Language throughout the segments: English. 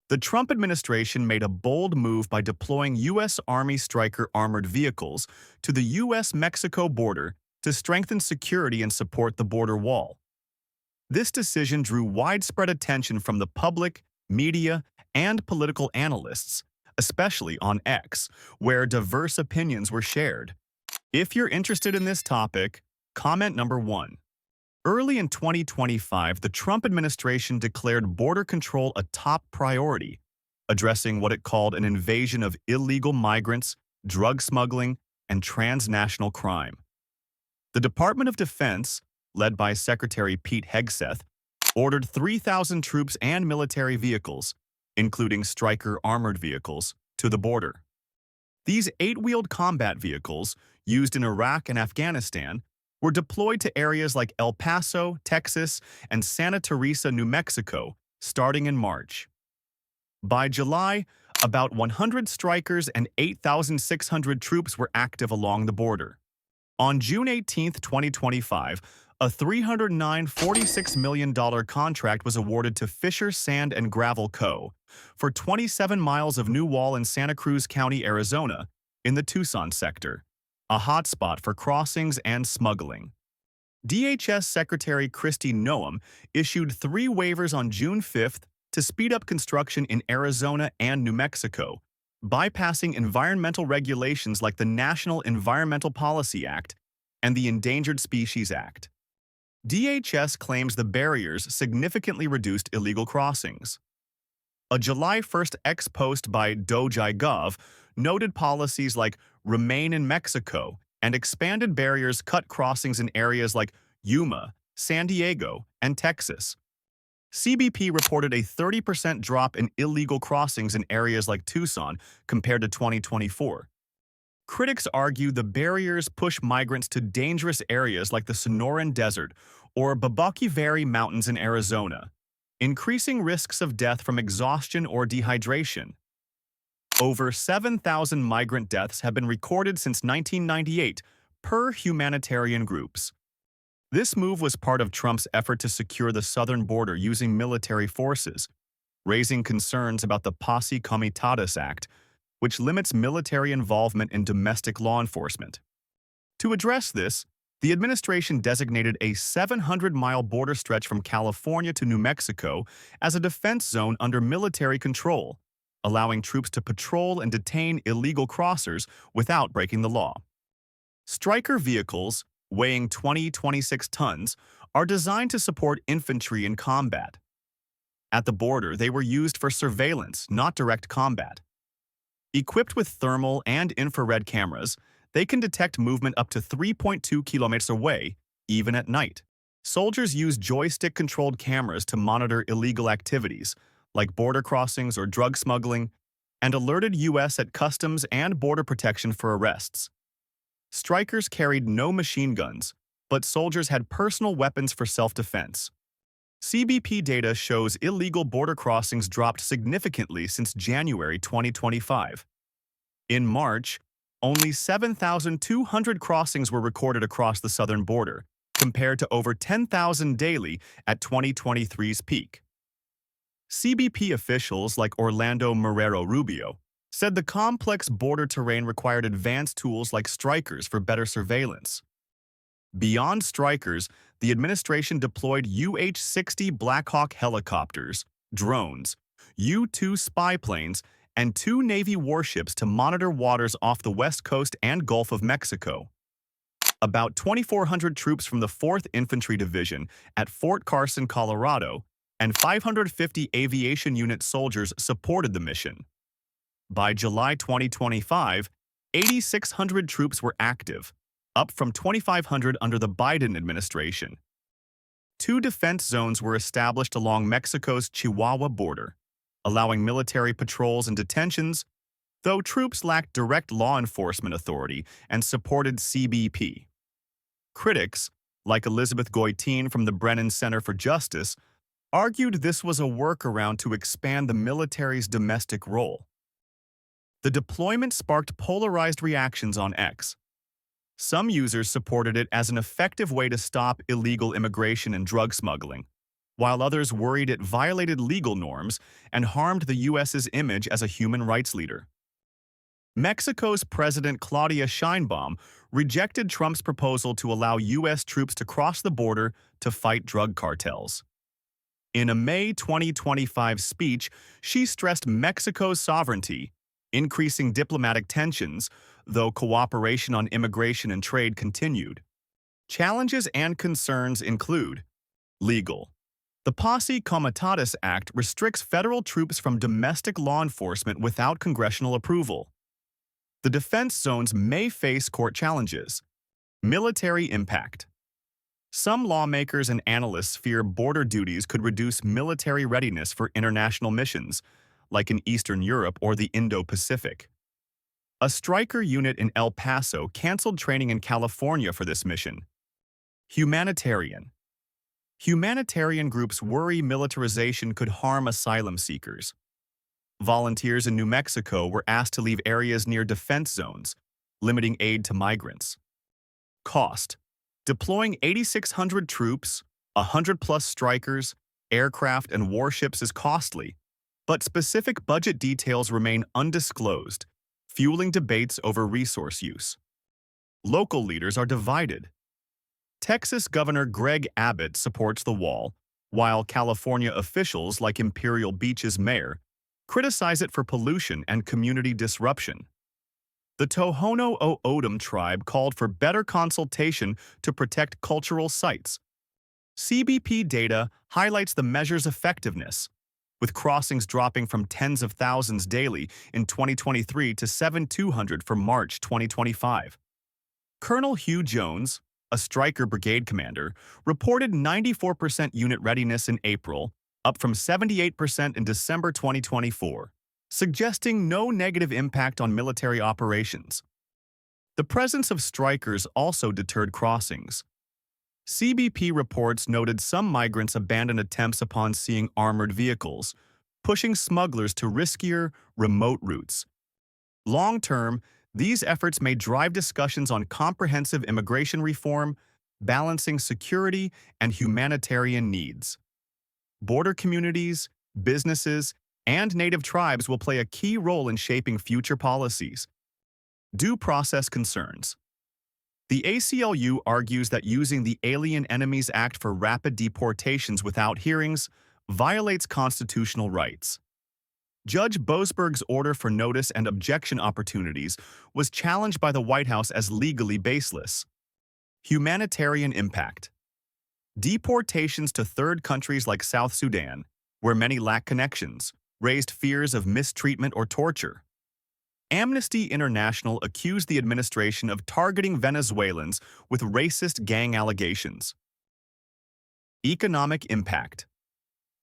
The Trump administration made a bold move by deploying U.S. Army Stryker armored vehicles to the U.S.-Mexico border to strengthen security and support the border wall. This decision drew widespread attention from the public, media, and political analysts, especially on X, where diverse opinions were shared. If you're interested in this topic, comment number 1. Early in 2025, the Trump administration declared border control a top priority, addressing what it called an invasion of illegal migrants, drug smuggling, and transnational crime. The Department of Defense, led by Secretary Pete Hegseth, ordered 3,000 troops and military vehicles, including Stryker armored vehicles, to the border. These 8-wheeled combat vehicles, used in Iraq and Afghanistan, were deployed to areas like El Paso, Texas, and Santa Teresa, New Mexico, starting in March. By July, about 100 Strykers and 8,600 troops were active along the border. On June 18, 2025, a $346 million contract was awarded to Fisher Sand and Gravel Co. for 27 miles of new wall in Santa Cruz County, Arizona, in the Tucson sector, a hotspot for crossings and smuggling. DHS Secretary Kristi Noem issued 3 waivers on June 5th to speed up construction in Arizona and New Mexico, bypassing environmental regulations like the National Environmental Policy Act and the Endangered Species Act. DHS claims the barriers significantly reduced illegal crossings. A July 1st ex post by Doge.gov noted policies like Remain in Mexico and expanded barriers cut crossings in areas like Yuma, San Diego, and Texas. CBP reported a 30% drop in illegal crossings in areas like Tucson compared to 2024. Critics argue the barriers push migrants to dangerous areas like the Sonoran Desert or Babaki Valley Mountains in Arizona, increasing risks of death from exhaustion or dehydration. Over 7,000 migrant deaths have been recorded since 1998, per humanitarian groups. This move was part of Trump's effort to secure the southern border using military forces, raising concerns about the Posse Comitatus Act, which limits military involvement in domestic law enforcement. To address this, the administration designated a 700-mile border stretch from California to New Mexico as a defense zone under military control, allowing troops to patrol and detain illegal crossers without breaking the law. Stryker vehicles, weighing 26 tons, are designed to support infantry in combat. At the border, they were used for surveillance, not direct combat. Equipped with thermal and infrared cameras, they can detect movement up to 3.2 kilometers away, even at night. Soldiers use joystick-controlled cameras to monitor illegal activities, like border crossings or drug smuggling, and alerted U.S. at Customs and Border Protection for arrests. Strykers carried no machine guns, but soldiers had personal weapons for self-defense. CBP data shows illegal border crossings dropped significantly since January 2025. In March, only 7,200 crossings were recorded across the southern border, compared to over 10,000 daily at 2023's peak. CBP officials like Orlando Marrero Rubio said the complex border terrain required advanced tools like Strykers for better surveillance. Beyond Strykers, the administration deployed UH-60 Black Hawk helicopters, drones, U-2 spy planes, and 2 Navy warships to monitor waters off the West Coast and Gulf of Mexico. About 2,400 troops from the 4th Infantry Division at Fort Carson, Colorado, and 550 aviation unit soldiers supported the mission. By July 2025, 8,600 troops were active, up from 2,500 under the Biden administration. 2 defense zones were established along Mexico's Chihuahua border, allowing military patrols and detentions, though troops lacked direct law enforcement authority and supported CBP. Critics, like Elizabeth Goitin from the Brennan Center for Justice, argued this was a workaround to expand the military's domestic role. The deployment sparked polarized reactions on X. Some users supported it as an effective way to stop illegal immigration and drug smuggling, while others worried it violated legal norms and harmed the U.S.'s image as a human rights leader. Mexico's President Claudia Sheinbaum rejected Trump's proposal to allow U.S. troops to cross the border to fight drug cartels. In a May 2025 speech, she stressed Mexico's sovereignty, increasing diplomatic tensions, though cooperation on immigration and trade continued. Challenges and concerns include legal. The Posse Comitatus Act restricts federal troops from domestic law enforcement without congressional approval. The defense zones may face court challenges. Military impact. Some lawmakers and analysts fear border duties could reduce military readiness for international missions, like in Eastern Europe or the Indo-Pacific. A Stryker unit in El Paso canceled training in California for this mission. Humanitarian. Humanitarian groups worry militarization could harm asylum seekers. Volunteers in New Mexico were asked to leave areas near defense zones, limiting aid to migrants. Cost. Deploying 8,600 troops, 100-plus Strykers, aircraft, and warships is costly, but specific budget details remain undisclosed, fueling debates over resource use. Local leaders are divided. Texas Governor Greg Abbott supports the wall, while California officials like Imperial Beach's mayor criticize it for pollution and community disruption. The Tohono O'odham tribe called for better consultation to protect cultural sites. CBP data highlights the measure's effectiveness, with crossings dropping from tens of thousands daily in 2023 to 7,200 for March 2025. Colonel Hugh Jones, a Stryker brigade commander, reported 94% unit readiness in April, up from 78% in December 2024. Suggesting no negative impact on military operations. The presence of Strykers also deterred crossings. CBP reports noted some migrants abandoned attempts upon seeing armored vehicles, pushing smugglers to riskier, remote routes. Long-term, these efforts may drive discussions on comprehensive immigration reform, balancing security and humanitarian needs. Border communities, businesses, and Native tribes will play a key role in shaping future policies. Due process concerns. The ACLU argues that using the Alien Enemies Act for rapid deportations without hearings violates constitutional rights. Judge Boasberg's order for notice and objection opportunities was challenged by the White House as legally baseless. Humanitarian impact. Deportations to third countries like South Sudan, where many lack connections, raised fears of mistreatment or torture. Amnesty International accused the administration of targeting Venezuelans with racist gang allegations. Economic impact.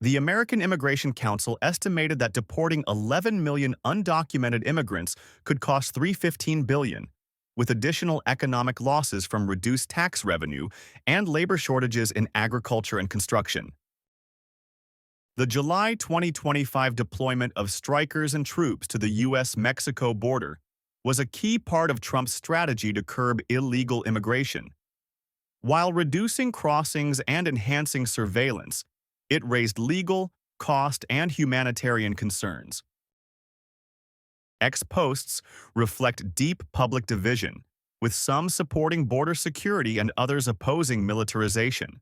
The American Immigration Council estimated that deporting 11 million undocumented immigrants could cost $315 billion, with additional economic losses from reduced tax revenue and labor shortages in agriculture and construction. The July 2025 deployment of Strykers and troops to the U.S.-Mexico border was a key part of Trump's strategy to curb illegal immigration. While reducing crossings and enhancing surveillance, it raised legal, cost, and humanitarian concerns. Ex-posts reflect deep public division, with some supporting border security and others opposing militarization.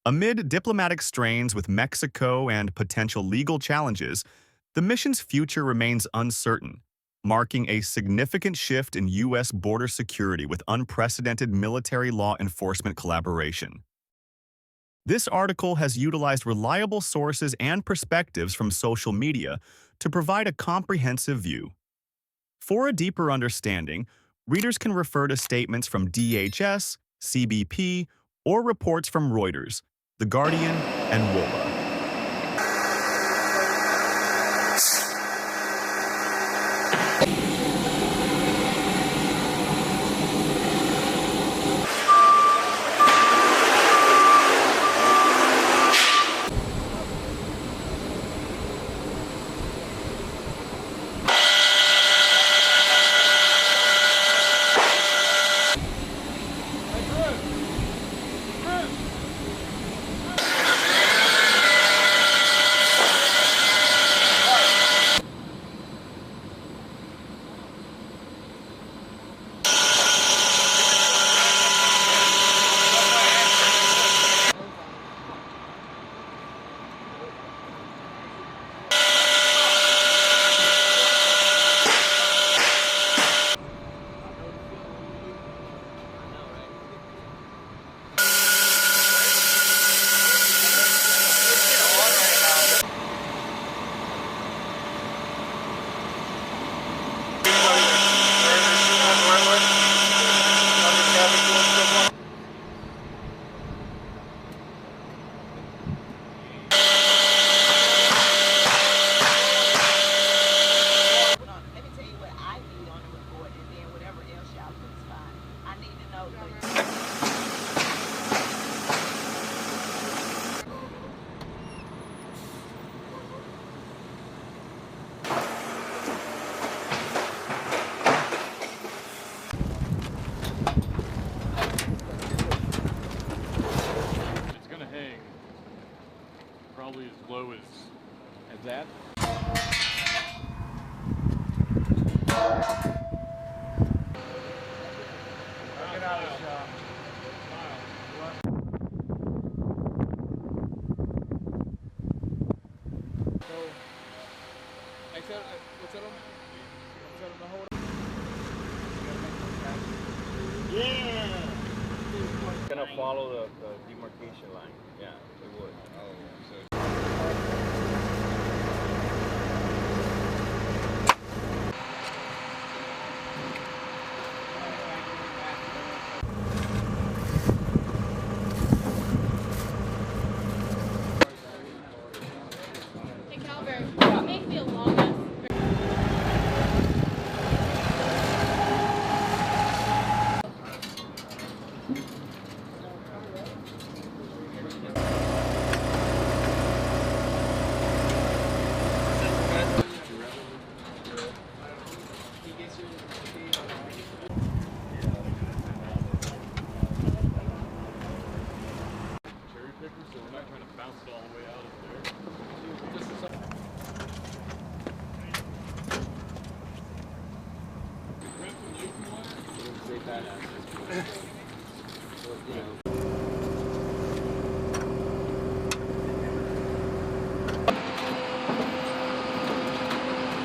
Amid diplomatic strains with Mexico and potential legal challenges, the mission's future remains uncertain, marking a significant shift in U.S. border security with unprecedented military law enforcement collaboration. This article has utilized reliable sources and perspectives from social media to provide a comprehensive view. For a deeper understanding, readers can refer to statements from DHS, CBP, or reports from Reuters, The Guardian, and WOLA. probably as low as that. Get out of the shop. So, I tell them to hold it. Yeah! It's gonna follow the demarcation line. Yeah, it would. Oh, so. Hey Calvert, you make me a long ass. Cherry picker, so we're not trying to bounce it all the way out of there. Just a second.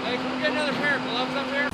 Hey, can we get another pair of gloves up there?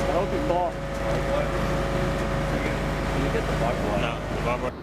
I hope you fall. Can you get the buckle out? No, the bumper.